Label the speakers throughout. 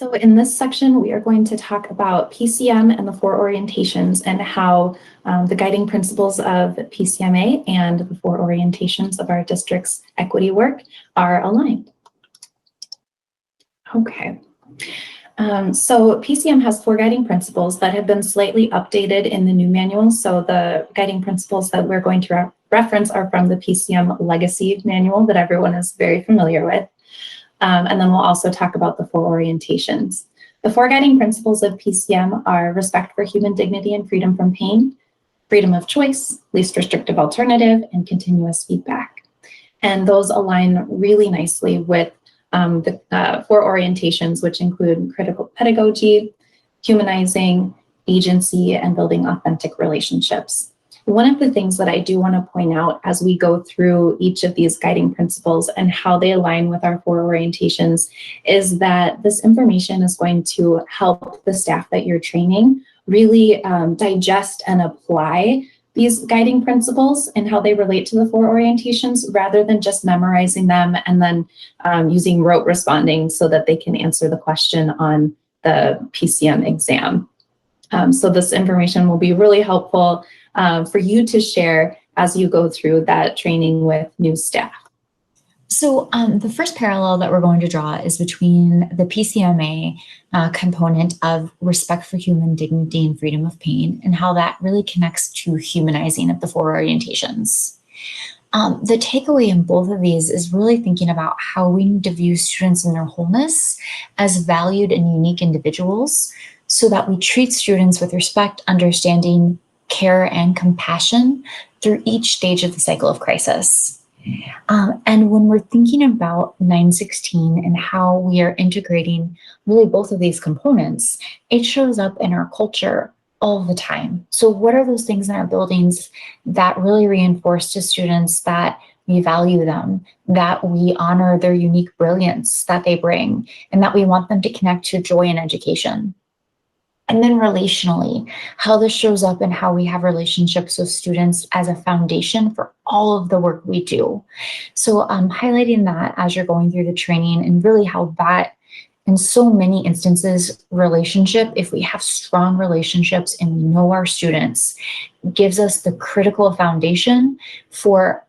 Speaker 1: So in this section, we are going to talk about PCM and the 4 orientations and how the guiding principles of PCMA and the 4 orientations of our district's equity work are aligned. Okay. So PCM has 4 guiding principles that have been slightly updated in the new manual. So the guiding principles that we're going to reference are from the PCM Legacy Manual that everyone is very familiar with. And then we'll also talk about the 4 orientations. The 4 guiding principles of PCM are respect for human dignity and freedom from pain, freedom of choice, least restrictive alternative, and continuous feedback. And those align really nicely with the 4 orientations, which include critical pedagogy, humanizing, agency, and building authentic relationships. One of the things that I do want to point out as we go through each of these guiding principles and how they align with our 4 orientations is that this information is going to help the staff that you're training really digest and apply these guiding principles and how they relate to the 4 orientations rather than just memorizing them and then using rote responding so that they can answer the question on the PCM exam. So this information will be really helpful for you to share as you go through that training with new staff.
Speaker 2: So the first parallel that we're going to draw is between the PCMA component of respect for human dignity and freedom of pain and how that really connects to humanizing of the 4 orientations. The takeaway in both of these is really thinking about how we need to view students in their wholeness as valued and unique individuals so that we treat students with respect, understanding, care, and compassion through each stage of the cycle of crisis. And when we're thinking about 916 and how we are integrating really both of these components, it shows up in our culture all the time. So what are those things in our buildings that really reinforce to students that we value them, that we honor their unique brilliance that they bring, and that we want them to connect to joy and education? And then relationally, how this shows up and how we have relationships with students as a foundation for all of the work we do. So highlighting that as you're going through the training and really how that, in so many instances, relationship, if we have strong relationships and we know our students, gives us the critical foundation for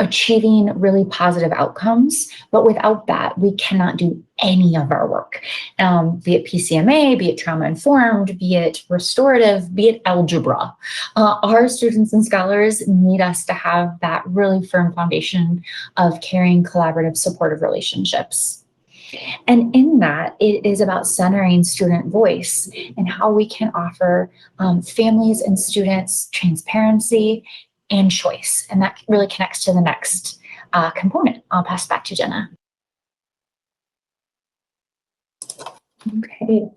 Speaker 2: achieving really positive outcomes. But without that, we cannot do any of our work, be it PCMA, be it trauma-informed, be it restorative, be it algebra. Our students and scholars need us to have that really firm foundation of caring, collaborative, supportive relationships. And in that, it is about centering student voice and how we can offer families and students transparency and choice. And that really connects to the next component. I'll pass back to Jenna.
Speaker 1: Okay.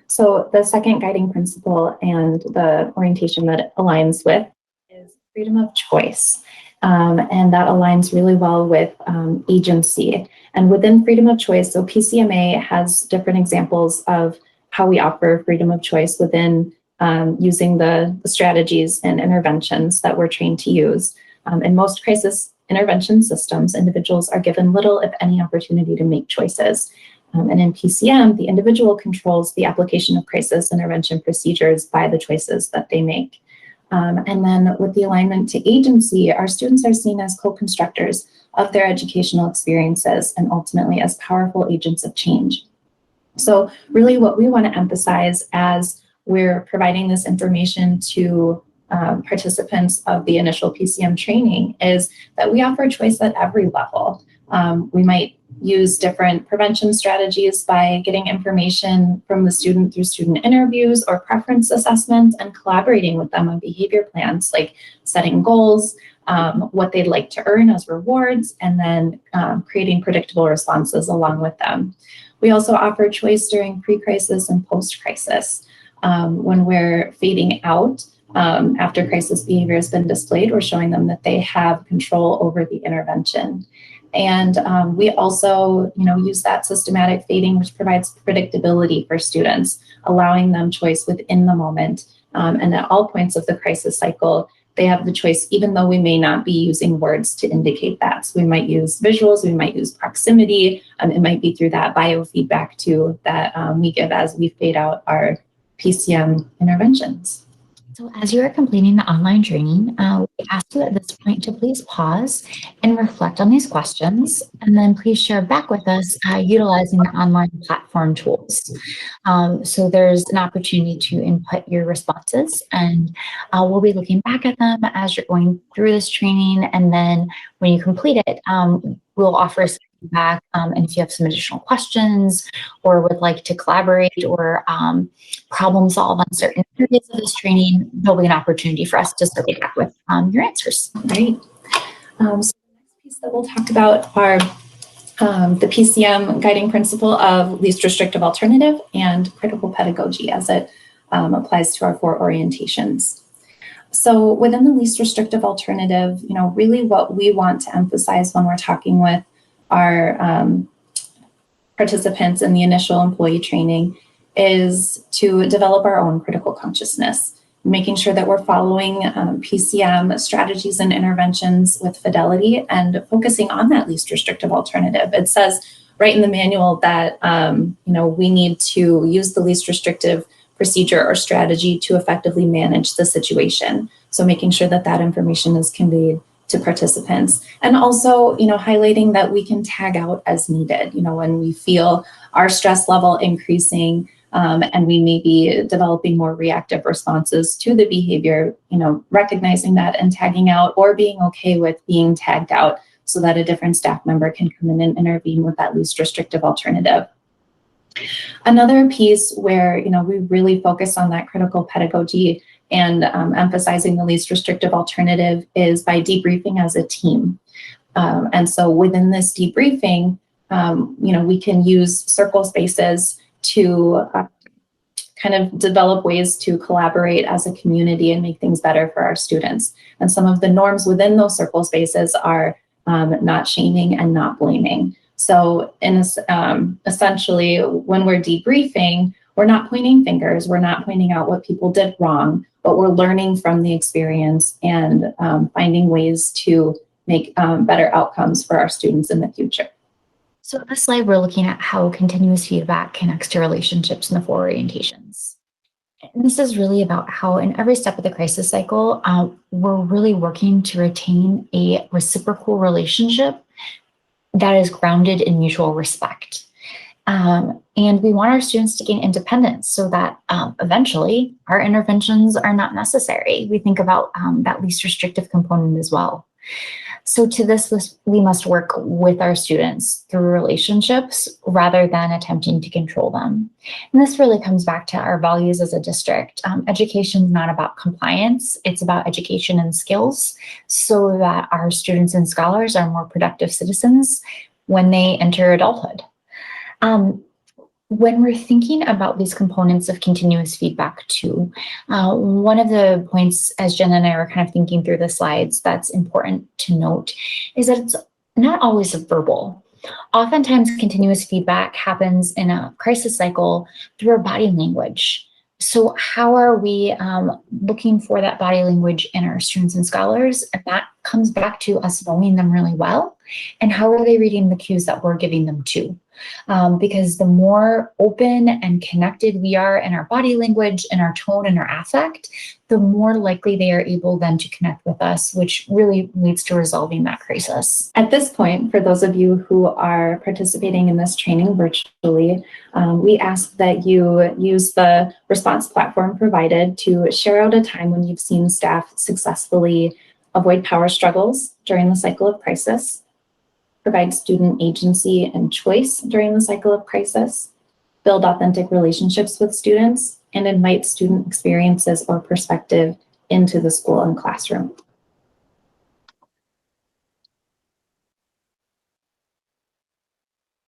Speaker 1: So the second guiding principle and the orientation that it aligns with is freedom of choice. And that aligns really well with agency. And within freedom of choice, so PCMA has different examples of how we offer freedom of choice within using the strategies and interventions that we're trained to use. In most crisis intervention systems, individuals are given little, if any, opportunity to make choices. And in PCM, the individual controls the application of crisis intervention procedures by the choices that they make. And then with the alignment to agency, our students are seen as co-constructors of their educational experiences and ultimately as powerful agents of change. So really what we want to emphasize as we're providing this information to participants of the initial PCM training is that we offer choice at every level. We might use different prevention strategies by getting information from the student through student interviews or preference assessments and collaborating with them on behavior plans like setting goals, what they'd like to earn as rewards, and then creating predictable responses along with them. We also offer choice during pre-crisis and post-crisis. When we're fading out after crisis behavior has been displayed, we're showing them that they have control over the intervention. And we also, use that systematic fading, which provides predictability for students, allowing them choice within the moment and at all points of the crisis cycle they have the choice, even though we may not be using words to indicate that. So we might use visuals, we might use proximity, it might be through that biofeedback too that we give as we fade out our PCM interventions.
Speaker 2: So as you are completing the online training, we ask you at this point to please pause and reflect on these questions, and then please share back with us utilizing the online platform tools. So there's an opportunity to input your responses, and we'll be looking back at them as you're going through this training, and then when you complete it, we'll offer feedback, and if you have some additional questions or would like to collaborate or problem solve on certain areas of this training, there'll be an opportunity for us to circle back with your answers.
Speaker 1: Right. So the next piece that we'll talk about are the PCM guiding principle of least restrictive alternative and critical pedagogy as it applies to our 4 orientations. So within the least restrictive alternative, really what we want to emphasize when we're talking with our participants in the initial employee training is to develop our own critical consciousness, making sure that we're following PCM strategies and interventions with fidelity and focusing on that least restrictive alternative. It says right in the manual that we need to use the least restrictive procedure or strategy to effectively manage the situation. So making sure that that information is conveyed to participants, and also highlighting that we can tag out as needed when we feel our stress level increasing, and we may be developing more reactive responses to the behavior, recognizing that and tagging out, or being okay with being tagged out so that a different staff member can come in and intervene with that least restrictive alternative. Another piece where we really focus on that critical pedagogy and emphasizing the least restrictive alternative is by debriefing as a team. And so within this debriefing, we can use circle spaces to kind of develop ways to collaborate as a community and make things better for our students. And some of the norms within those circle spaces are not shaming and not blaming. So essentially, when we're debriefing, we're not pointing fingers, we're not pointing out what people did wrong, but we're learning from the experience and finding ways to make better outcomes for our students in the future.
Speaker 2: So in this slide, we're looking at how continuous feedback connects to relationships in the 4 orientations. And this is really about how in every step of the crisis cycle, we're really working to retain a reciprocal relationship that is grounded in mutual respect. And we want our students to gain independence so that eventually our interventions are not necessary. We think about that least restrictive component as well. So to this, we must work with our students through relationships rather than attempting to control them. And this really comes back to our values as a district. Education is not about compliance, it's about education and skills so that our students and scholars are more productive citizens when they enter adulthood. When we're thinking about these components of continuous feedback too, one of the points, as Jen and I were kind of thinking through the slides, that's important to note is that it's not always verbal. Oftentimes, continuous feedback happens in a crisis cycle through our body language. So how are we looking for that body language in our students and scholars? And that comes back to us knowing them really well. And how are they reading the cues that we're giving them too? Because the more open and connected we are in our body language and our tone and our affect, the more likely they are able then to connect with us, which really leads to resolving that crisis.
Speaker 1: At this point, for those of you who are participating in this training virtually, we ask that you use the response platform provided to share out a time when you've seen staff successfully avoid power struggles during the cycle of crisis, provide student agency and choice during the cycle of crisis, build authentic relationships with students, and invite student experiences or perspective into the school and classroom.